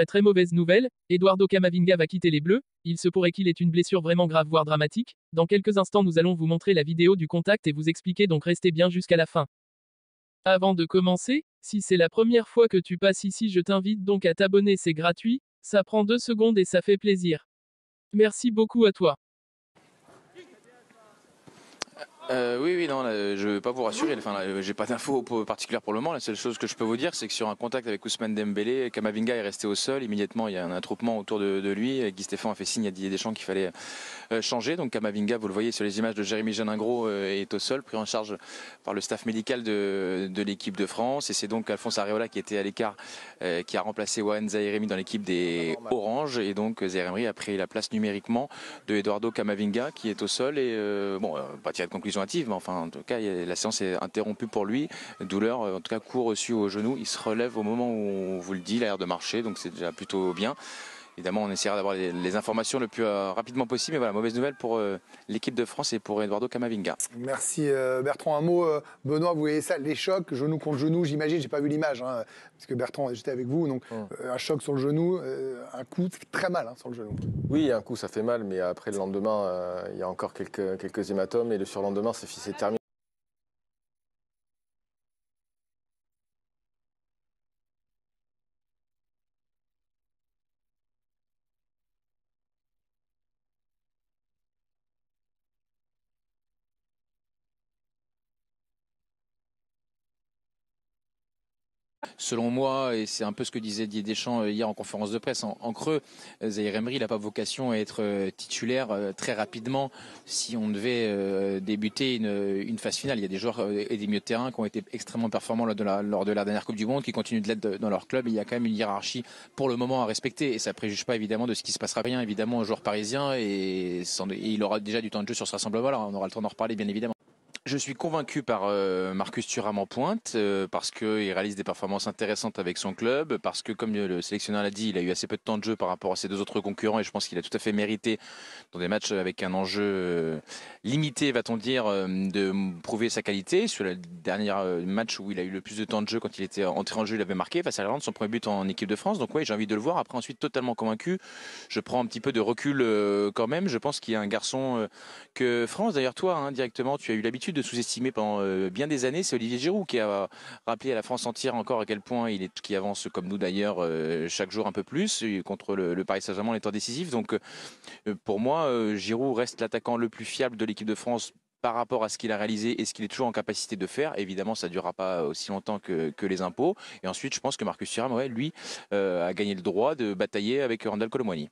Très mauvaise nouvelle, Eduardo Camavinga va quitter les Bleus, il se pourrait qu'il ait une blessure vraiment grave voire dramatique. Dans quelques instants nous allons vous montrer la vidéo du contact et vous expliquer, donc restez bien jusqu'à la fin. Avant de commencer, si c'est la première fois que tu passes ici, je t'invite donc à t'abonner, c'est gratuit, ça prend 2 secondes et ça fait plaisir. Merci beaucoup à toi. Oui, non, là, je ne vais pas vous rassurer. Enfin, j'ai pas d'infos particulières pour le moment. La seule chose que je peux vous dire, c'est que sur un contact avec Ousmane Dembélé, Camavinga est resté au sol. Immédiatement, il y a un attroupement autour de lui. Guy Stéphane a fait signe à Didier Deschamps qu'il fallait changer. Donc Camavinga, vous le voyez sur les images de Jérémy Janingro, est au sol, pris en charge par le staff médical de l'équipe de France. Et c'est donc Alphonse Areola qui était à l'écart, qui a remplacé Warren Zaïre-Emery dans l'équipe des Oranges. Et donc Zaïre-Emery a pris la place numériquement de Eduardo Camavinga qui est au sol. Et pas tirer de conclusion hâtive, mais enfin en tout cas la séance est interrompue pour lui. Douleur, en tout cas coup reçu au genou. Il se relève au moment où on vous le dit, il a l'air de marcher, donc c'est déjà plutôt bien. Évidemment, on essaiera d'avoir les informations le plus rapidement possible. Mais voilà, mauvaise nouvelle pour l'équipe de France et pour Eduardo Camavinga. Merci Bertrand. Un mot, Benoît, vous voyez ça, les chocs, genou contre genou, j'imagine, j'ai pas vu l'image, hein, parce que Bertrand, j'étais avec vous, donc un choc sur le genou, un coup, c'est très mal sur le genou. Oui, un coup ça fait mal, mais après le lendemain, il y a encore quelques hématomes et le surlendemain, c'est terminé. Selon moi, et c'est un peu ce que disait Didier Deschamps hier en conférence de presse, en creux, Zaïre-Emery n'a pas vocation à être titulaire très rapidement si on devait débuter une phase finale. Il y a des joueurs et des milieux de terrain qui ont été extrêmement performants lors de la dernière Coupe du Monde, qui continuent de l'être dans leur club. Il y a quand même une hiérarchie pour le moment à respecter et ça ne préjuge pas évidemment de ce qui se passera bien évidemment aux joueurs parisiens et il aura déjà du temps de jeu sur ce rassemblement-là. On aura le temps d'en reparler bien évidemment. Je suis convaincu par Marcus Thuram en pointe parce qu'il réalise des performances intéressantes avec son club, parce que comme le sélectionneur l'a dit, il a eu assez peu de temps de jeu par rapport à ses deux autres concurrents et je pense qu'il a tout à fait mérité dans des matchs avec un enjeu limité, va-t-on dire, de prouver sa qualité. Sur le dernier match où il a eu le plus de temps de jeu, quand il était entré en jeu, il avait marqué face à l'Irlande, son premier but en équipe de France. Donc oui, j'ai envie de le voir. Après, ensuite, totalement convaincu. Je prends un petit peu de recul quand même. Je pense qu'il y a un garçon que France, d'ailleurs toi, directement, tu as eu l'habitude de sous-estimer pendant bien des années. C'est Olivier Giroud qui a rappelé à la France entière encore à quel point il est, qui avance comme nous d'ailleurs chaque jour un peu plus contre le Paris Saint-Germain en étant décisif. Donc pour moi, Giroud reste l'attaquant le plus fiable de l'équipe de France par rapport à ce qu'il a réalisé et ce qu'il est toujours en capacité de faire. Évidemment, ça ne durera pas aussi longtemps que les impôts. Et ensuite, je pense que Marcus Thuram, ouais, lui, a gagné le droit de batailler avec Randal Kolo Muani.